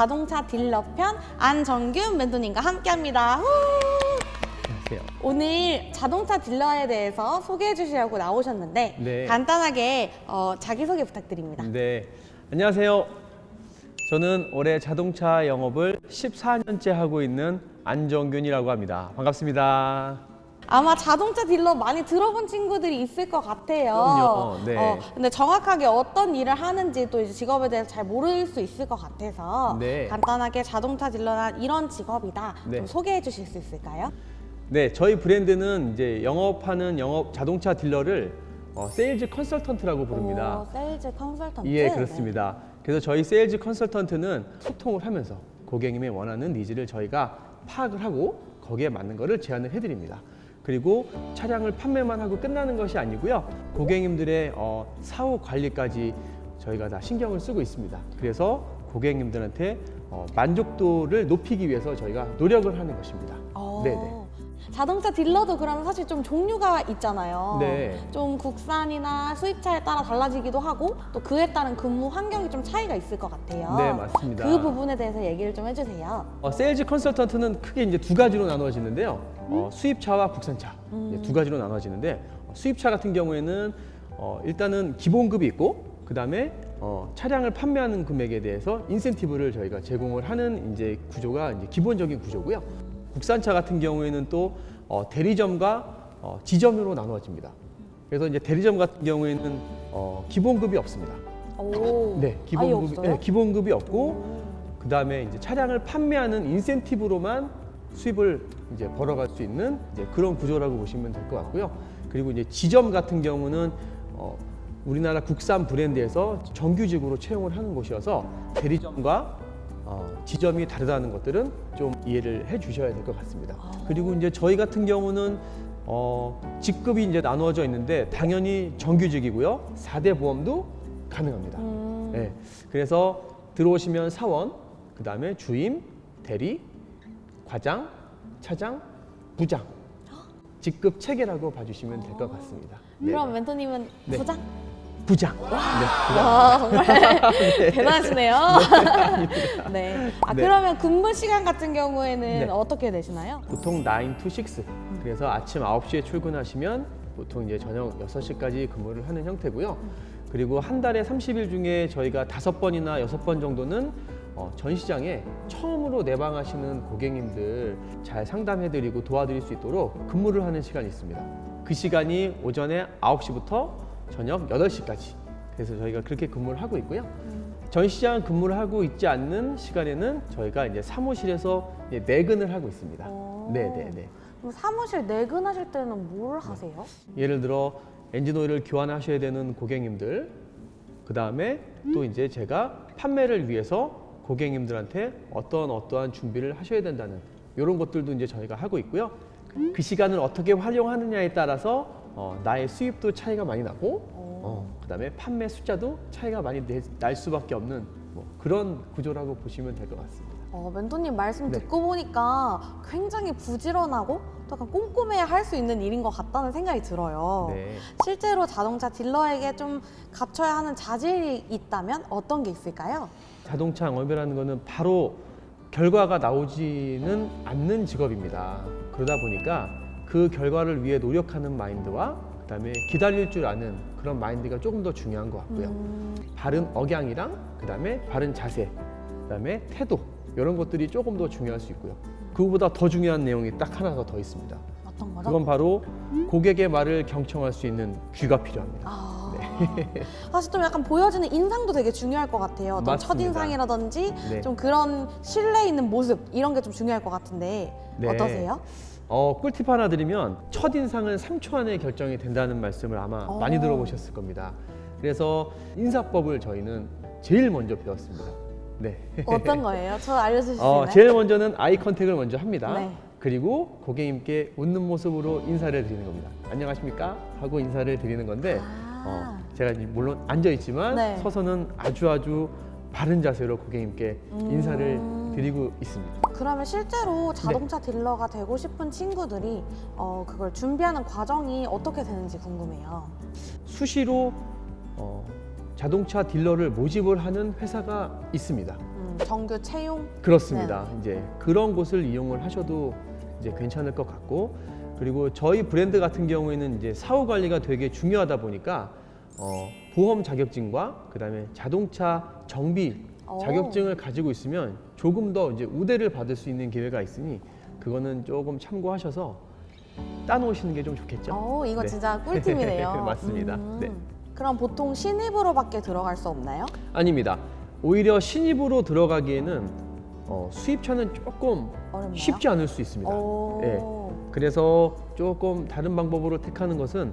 자동차 딜러 편 안정균 멘토님과 함께합니다. 안녕하세요. 오늘 자동차 딜러에 대해서 소개해 주시려고 나오셨는데 네. 간단하게 자기소개 부탁드립니다. 네, 안녕하세요. 저는 올해 자동차 영업을 14년째 하고 있는 안정균이라고 합니다. 반갑습니다. 아마 자동차 딜러 많이 들어본 친구들이 있을 것 같아요. 그럼요. 네. 근데 정확하게 어떤 일을 하는지 또 이제 직업에 대해서 잘 모를 수 있을 것 같아서 네. 간단하게 자동차 딜러란 이런 직업이다 네. 좀 소개해 주실 수 있을까요? 네, 저희 브랜드는 이제 영업하는 자동차 딜러를 세일즈 컨설턴트라고 부릅니다. 세일즈 컨설턴트? 예, 그렇습니다. 그래서 저희 세일즈 컨설턴트는 소통을 하면서 고객님의 원하는 니즈를 저희가 파악을 하고 거기에 맞는 거를 제안을 해드립니다. 그리고 차량을 판매만 하고 끝나는 것이 아니고요. 고객님들의 사후 관리까지 저희가 다 신경을 쓰고 있습니다. 그래서 고객님들한테 만족도를 높이기 위해서 저희가 노력을 하는 것입니다. 네네. 자동차 딜러도 그러면 사실 좀 종류가 있잖아요. 네. 좀 국산이나 수입차에 따라 달라지기도 하고 또 그에 따른 근무 환경이 좀 차이가 있을 것 같아요. 네, 맞습니다. 그 부분에 대해서 얘기를 좀 해주세요. 세일즈 컨설턴트는 크게 이제 두 가지로 나누어지는데요. 수입차와 국산차 이제 두 가지로 나눠지는데 수입차 같은 경우에는 일단은 기본급이 있고 그 다음에 차량을 판매하는 금액에 대해서 인센티브를 저희가 제공을 하는 이제 구조가 이제 기본적인 구조고요. 국산차 같은 경우에는 또 대리점과 지점으로 나누어집니다. 그래서 이제 대리점 같은 경우에는 기본급이 없습니다. 네, 아예 없어요? 네, 기본급이 없고 그 다음에 이제 차량을 판매하는 인센티브로만 수입을 이제 벌어갈 수 있는 이제 그런 구조라고 보시면 될 것 같고요. 그리고 이제 지점 같은 경우는 우리나라 국산 브랜드에서 정규직으로 채용을 하는 곳이어서 대리점과 지점이 다르다는 것들은 좀 이해를 해 주셔야 될 것 같습니다. 그리고 이제 저희 같은 경우는 직급이 이제 나누어져 있는데 당연히 정규직이고요. 4대 보험도 가능합니다. 네, 그래서 들어오시면 사원, 그 다음에 주임, 대리, 과장, 차장, 부장 직급 체계라고 봐주시면 될 것 같습니다. 네. 그럼 멘토님은 네. 부장? 부장. 네, 부장. 와, 정말 대단하시네요. 네. 네. 그러면 근무 시간 같은 경우에는 네. 어떻게 되시나요? 보통 9 to 6. 그래서 아침 9시에 출근하시면 보통 이제 저녁 6시까지 근무를 하는 형태고요. 그리고 한 달에 30일 중에 저희가 5번이나 6번 정도는 전시장에 처음으로 내방하시는 고객님들 잘 상담해드리고 도와드릴 수 있도록 근무를 하는 시간이 있습니다. 그 시간이 오전에 9시부터 저녁 8시까지. 그래서 저희가 그렇게 근무를 하고 있고요. 전시장 근무를 하고 있지 않는 시간에는 저희가 이제 사무실에서 이제 내근을 하고 있습니다. 네네네. 그럼 사무실 내근하실 때는 뭘 하세요? 예를 들어 엔진 오일을 교환하셔야 되는 고객님들, 그 다음에 또 이제 제가 판매를 위해서 고객님들한테 어떠한 준비를 하셔야 된다는 이런 것들도 이제 저희가 하고 있고요. 그 시간을 어떻게 활용하느냐에 따라서 나의 수입도 차이가 많이 나고, 그 다음에 판매 숫자도 차이가 많이 날 수밖에 없는 그런 구조라고 보시면 될 것 같습니다. 멘토님 말씀 네. 듣고 보니까 굉장히 부지런하고 또 약간 꼼꼼해야 할 수 있는 일인 것 같다는 생각이 들어요. 네. 실제로 자동차 딜러에게 좀 갖춰야 하는 자질이 있다면 어떤 게 있을까요? 자동차 영업이라는 것은 바로 결과가 나오지는 않는 직업입니다. 그러다 보니까 그 결과를 위해 노력하는 마인드와 그다음에 기다릴 줄 아는 그런 마인드가 조금 더 중요한 것 같고요. 바른 억양이랑 그다음에 바른 자세, 그다음에 태도 이런 것들이 조금 더 중요할 수 있고요. 그거보다 더 중요한 내용이 딱 하나 더 있습니다. 어떤 거죠? 그건 바로 고객의 말을 경청할 수 있는 귀가 필요합니다. 사실 좀 약간 보여지는 인상도 되게 중요할 것 같아요. 어떤 맞습니다. 첫인상이라든지 네. 좀 그런 신뢰 있는 모습 이런 게 좀 중요할 것 같은데 네. 어떠세요? 꿀팁 하나 드리면 첫인상은 3초 안에 결정이 된다는 말씀을 아마 많이 들어보셨을 겁니다. 그래서 인사법을 저희는 제일 먼저 배웠습니다. 네. 어떤 거예요? 저 알려주실 수 있나요? 제일 먼저는 아이 컨택을 먼저 합니다. 네. 그리고 고객님께 웃는 모습으로 인사를 드리는 겁니다. 안녕하십니까? 하고 인사를 드리는 건데 제가 물론 앉아있지만 네. 서서는 아주 바른 자세로 고객님께 인사를 드리고 있습니다. 그러면 실제로 자동차 딜러가 되고 싶은 친구들이 그걸 준비하는 과정이 어떻게 되는지 궁금해요. 수시로 자동차 딜러를 모집을 하는 회사가 있습니다. 정규 채용? 그렇습니다. 이제 그런 곳을 이용을 하셔도 이제 괜찮을 것 같고, 그리고 저희 브랜드 같은 경우에는 이제 사후 관리가 되게 중요하다 보니까 보험 자격증과 그다음에 자동차 정비 자격증을 가지고 있으면 조금 더 이제 우대를 받을 수 있는 기회가 있으니 그거는 조금 참고하셔서 따놓으시는 게 좀 좋겠죠. 이거 네. 진짜 꿀팁이네요. 맞습니다. 네. 그럼 보통 신입으로밖에 들어갈 수 없나요? 아닙니다. 오히려 신입으로 들어가기에는 수입차는 조금 어렵나요? 쉽지 않을 수 있습니다. 오. 예. 그래서 조금 다른 방법으로 택하는 것은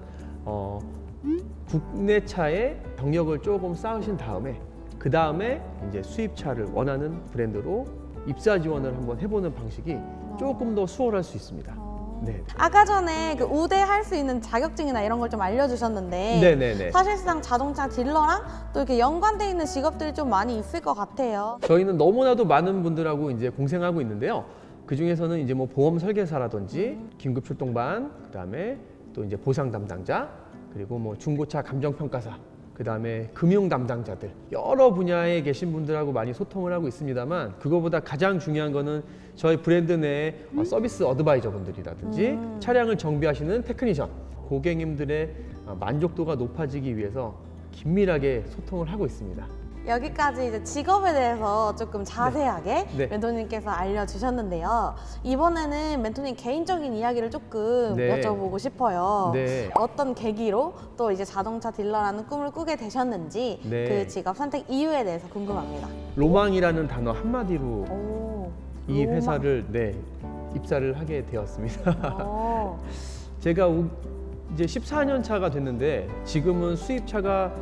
국내 차의 경력을 조금 쌓으신 다음에 그 다음에 이제 수입차를 원하는 브랜드로 입사 지원을 한번 해보는 방식이 조금 더 수월할 수 있습니다. 네. 아까 전에 그 우대할 수 있는 자격증이나 이런 걸 좀 알려주셨는데 네네네. 사실상 자동차 딜러랑 또 이렇게 연관돼 있는 직업들이 좀 많이 있을 것 같아요. 저희는 너무나도 많은 분들하고 이제 공생하고 있는데요. 그 중에서는 이제 뭐 보험 설계사라든지 긴급 출동반, 그다음에 또 이제 보상 담당자, 그리고 뭐 중고차 감정 평가사, 그다음에 금융 담당자들 여러 분야에 계신 분들하고 많이 소통을 하고 있습니다만 그거보다 가장 중요한 거는 저희 브랜드 내에 서비스 어드바이저 분들이라든지 차량을 정비하시는 테크니션, 고객님들의 만족도가 높아지기 위해서 긴밀하게 소통을 하고 있습니다. 여기까지 이제 직업에 대해서 조금 자세하게 네. 멘토님께서 알려주셨는데요. 이번에는 멘토님 개인적인 이야기를 조금 네. 여쭤보고 싶어요. 네. 어떤 계기로 또 이제 자동차 딜러라는 꿈을 꾸게 되셨는지 네. 그 직업 선택 이유에 대해서 궁금합니다. 로망이라는 단어 한마디로 오, 이 로망. 회사를 입사를 하게 되었습니다. 오. 제가 이제 14년 차가 됐는데 지금은 수입차가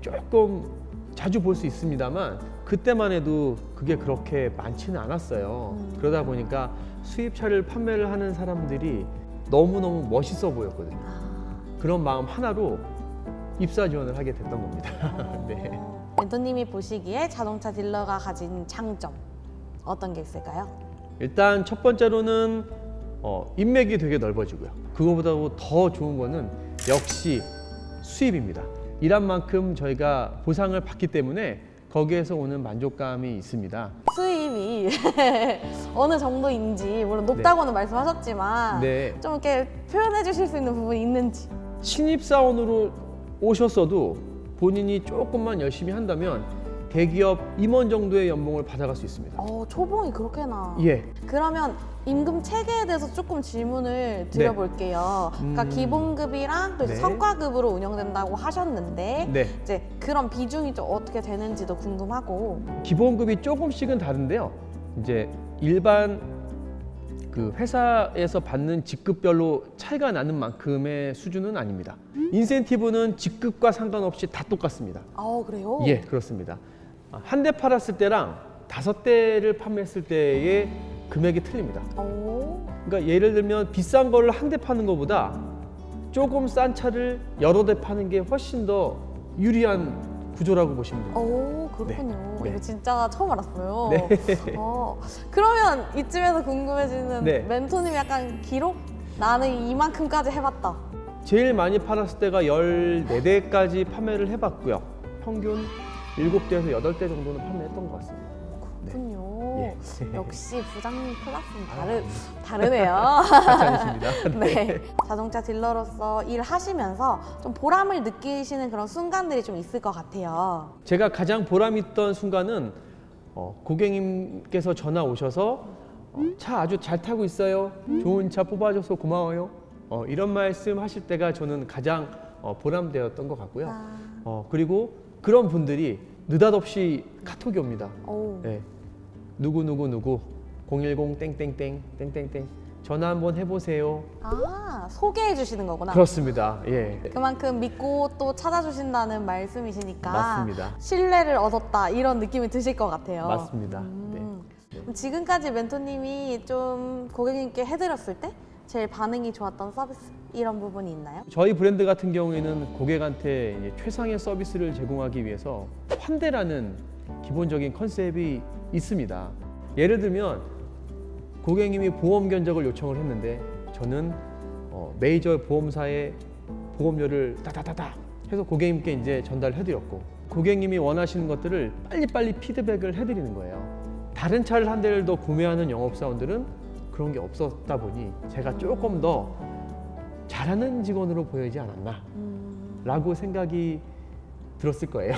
조금 자주 볼 수 있습니다만 그때만 해도 그게 그렇게 많지는 않았어요. 그러다 보니까 수입차를 판매를 하는 사람들이 너무너무 멋있어 보였거든요. 그런 마음 하나로 입사 지원을 하게 됐던 겁니다. 네. 멘토님이 보시기에 자동차 딜러가 가진 장점 어떤 게 있을까요? 일단 첫 번째로는 인맥이 되게 넓어지고요. 그거보다 더 좋은 거는 역시 수입입니다. 일한 만큼 저희가 보상을 받기 때문에 거기에서 오는 만족감이 있습니다. 수입이 어느 정도인지 물론 높다고는 말씀하셨지만 네. 좀 이렇게 표현해 주실 수 있는 부분이 있는지. 신입사원으로 오셨어도 본인이 조금만 열심히 한다면 대기업 임원 정도의 연봉을 받아갈 수 있습니다. 초봉이 그렇게나. 예. 그러면 임금 체계에 대해서 조금 질문을 드려볼게요. 그러니까 기본급이랑 또 이제 네. 성과급으로 운영된다고 하셨는데 네. 이제 그런 비중이 좀 어떻게 되는지도 궁금하고. 기본급이 조금씩은 다른데요. 이제 일반 그 회사에서 받는 직급별로 차이가 나는 만큼의 수준은 아닙니다. 인센티브는 직급과 상관없이 다 똑같습니다. 그래요? 예, 그렇습니다. 한 대 팔았을 때랑 5대를 판매했을 때의 금액이 틀립니다. 그러니까 예를 들면 비싼 거를 한 대 파는 것보다 조금 싼 차를 여러 대 파는 게 훨씬 더 유리한 구조라고 보시면 됩니다. 그렇군요. 네. 이거 진짜 처음 알았어요. 네. 그러면 이쯤에서 궁금해지는 네. 멘토님 약간 기록? 나는 이만큼까지 해봤다. 제일 많이 팔았을 때가 14대까지 판매를 해봤고요. 평균 7대에서 8대 정도는 판매했던 것 같습니다. 그렇군요. 예. 역시 부장님 클래스는 다르네요. 괜찮습니다. 네. 자동차 딜러로서 일하시면서 좀 보람을 느끼시는 그런 순간들이 좀 있을 것 같아요. 제가 가장 보람 있던 순간은 고객님께서 전화 오셔서 차 아주 잘 타고 있어요. 좋은 차 뽑아줘서 고마워요. 이런 말씀 하실 때가 저는 가장 보람되었던 것 같고요. 그리고 그런 분들이 느닷없이 카톡이 옵니다. 네. 누구 010 땡땡땡 땡땡땡 전화 한번 해보세요. 소개해 주시는 거구나. 그렇습니다. 예. 그만큼 믿고 또 찾아주신다는 말씀이시니까 맞습니다. 신뢰를 얻었다 이런 느낌이 드실 것 같아요. 맞습니다. 네. 그럼 지금까지 멘토님이 좀 고객님께 해드렸을 때 제일 반응이 좋았던 서비스 이런 부분이 있나요? 저희 브랜드 같은 경우에는 고객한테 이제 최상의 서비스를 제공하기 위해서 환대라는 기본적인 컨셉이 있습니다. 예를 들면 고객님이 보험 견적을 요청을 했는데 저는 메이저 보험사의 보험료를 따다다다 해서 고객님께 이제 전달해 드렸고 고객님이 원하시는 것들을 빨리빨리 피드백을 해드리는 거예요. 다른 차를 한 대를 더 구매하는 영업사원들은 그런 게 없었다 보니 제가 조금 더 잘하는 직원으로 보이지 않았나 라고 생각이 들었을 거예요.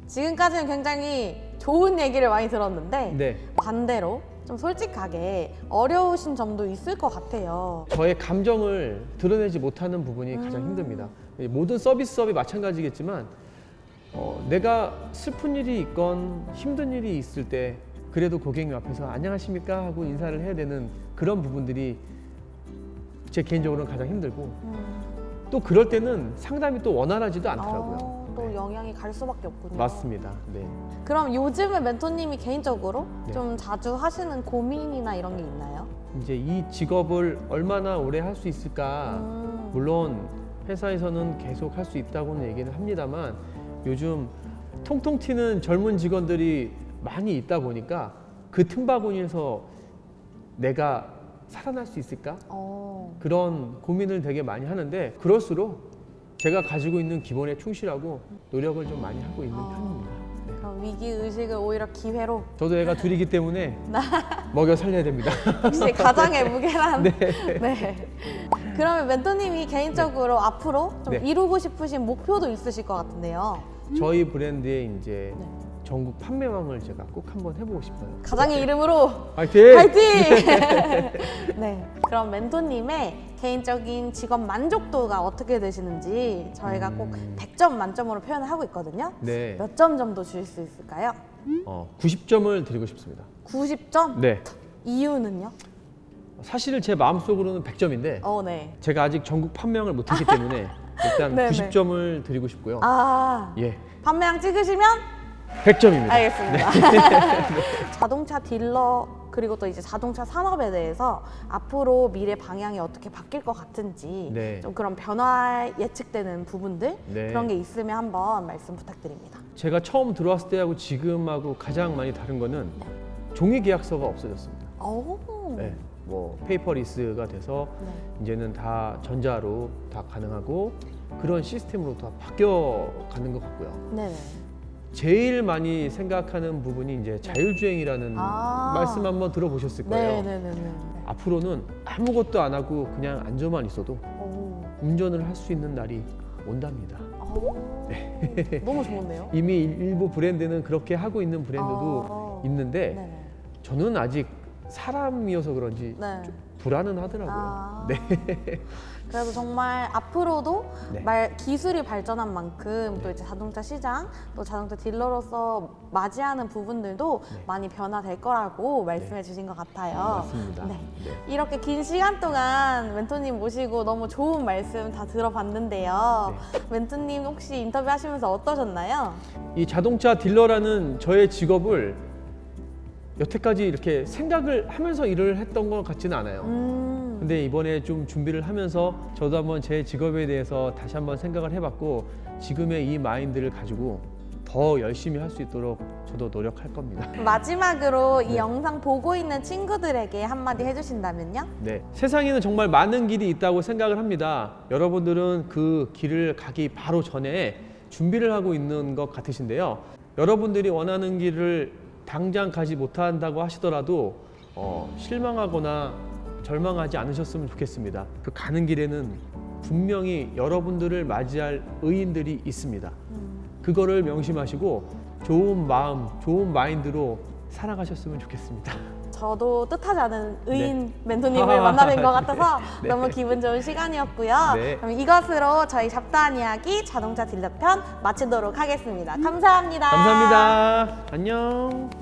지금까지는 굉장히 좋은 얘기를 많이 들었는데 네. 반대로 좀 솔직하게 어려우신 점도 있을 것 같아요. 저의 감정을 드러내지 못하는 부분이 가장 힘듭니다. 모든 서비스업이 마찬가지겠지만 내가 슬픈 일이 있건 힘든 일이 있을 때 그래도 고객님 앞에서 안녕하십니까 하고 인사를 해야 되는 그런 부분들이 제 개인적으로는 가장 힘들고 또 그럴 때는 상담이 또 원활하지도 않더라고요. 또 네. 영향이 갈 수밖에 없군요. 맞습니다. 네. 그럼 요즘에 멘토님이 개인적으로 네. 좀 자주 하시는 고민이나 이런 게 있나요? 이제 이 직업을 얼마나 오래 할 수 있을까? 물론 회사에서는 계속 할 수 있다고는 얘기를 합니다만 요즘 통통 튀는 젊은 직원들이 많이 있다 보니까 그 틈바구니에서 내가 살아날 수 있을까? 그런 고민을 되게 많이 하는데 그럴수록 제가 가지고 있는 기본에 충실하고 노력을 좀 많이 하고 있는 편입니다. 네. 그럼 위기 의식을 오히려 기회로 저도 애가 둘이기 때문에 먹여 살려야 됩니다. 역시 가장의 무게란. 네. 네. 그러면 멘토님이 개인적으로 앞으로 좀 네. 이루고 싶으신 목표도 있으실 것 같은데요. 저희 브랜드의 이제 네. 전국 판매왕을 제가 꼭 한번 해보고 싶어요. 가장의 이름으로 화이팅! 파이팅! 네. 그럼 멘토님의 개인적인 직업 만족도가 어떻게 되시는지 저희가 꼭 100점 만점으로 표현을 하고 있거든요. 네. 몇 점 정도 주실 수 있을까요? 90점을 드리고 싶습니다. 90점? 네. 이유는요? 사실 제 마음속으로는 100점인데 네. 제가 아직 전국 판매왕을 못했기 때문에 일단 네네. 90점을 드리고 싶고요. 예. 예, 판매량 찍으시면 100점입니다. 알겠습니다. 자동차 딜러 그리고 또 이제 자동차 산업에 대해서 앞으로 미래 방향이 어떻게 바뀔 것 같은지 네. 좀 그런 변화 예측되는 부분들 네. 그런 게 있으면 한번 말씀 부탁드립니다. 제가 처음 들어왔을 때하고 지금하고 가장 많이 다른 거는 종이 계약서가 없어졌습니다. 오. 네, 뭐 페이퍼리스가 돼서 네. 이제는 다 전자로 다 가능하고 그런 시스템으로 다 바뀌어 가는 것 같고요. 네네. 제일 많이 생각하는 부분이 이제 자율주행이라는 말씀 한번 들어보셨을 거예요. 네네네네. 앞으로는 아무것도 안 하고 그냥 앉아만 있어도 오. 운전을 할 수 있는 날이 온답니다. 너무 좋은데요? 이미 일부 브랜드는 그렇게 하고 있는 브랜드도 있는데 네네. 저는 아직 사람이어서 그런지 네. 좀 불안은 하더라고요. 네. 그래서 정말 앞으로도 네. 기술이 발전한 만큼 또 이제 자동차 시장, 또 자동차 딜러로서 맞이하는 부분들도 많이 변화될 거라고 말씀해 주신 것 같아요. 맞습니다. 네. 네. 이렇게 긴 시간 동안 멘토님 모시고 너무 좋은 말씀 다 들어봤는데요. 멘토님 혹시 인터뷰 하시면서 어떠셨나요? 이 자동차 딜러라는 저의 직업을 여태까지 이렇게 생각을 하면서 일을 했던 것 같지는 않아요. 근데 이번에 좀 준비를 하면서 저도 한번 제 직업에 대해서 다시 한번 생각을 해봤고 지금의 이 마인드를 가지고 더 열심히 할 수 있도록 저도 노력할 겁니다. 마지막으로 이 영상 보고 있는 친구들에게 한마디 해주신다면요? 네, 세상에는 정말 많은 길이 있다고 생각을 합니다. 여러분들은 그 길을 가기 바로 전에 준비를 하고 있는 것 같으신데요. 여러분들이 원하는 길을 당장 가지 못한다고 하시더라도 실망하거나 절망하지 않으셨으면 좋겠습니다. 그 가는 길에는 분명히 여러분들을 맞이할 의인들이 있습니다. 그거를 명심하시고 좋은 마음, 좋은 마인드로 살아가셨으면 좋겠습니다. 저도 뜻하지 않은 의인 네. 멘토님을 만나뵌 것 같아서 네. 너무 기분 좋은 시간이었고요. 네. 그럼 이것으로 저희 잡다한 이야기 자동차 딜러편 마치도록 하겠습니다. 감사합니다. 감사합니다. 안녕.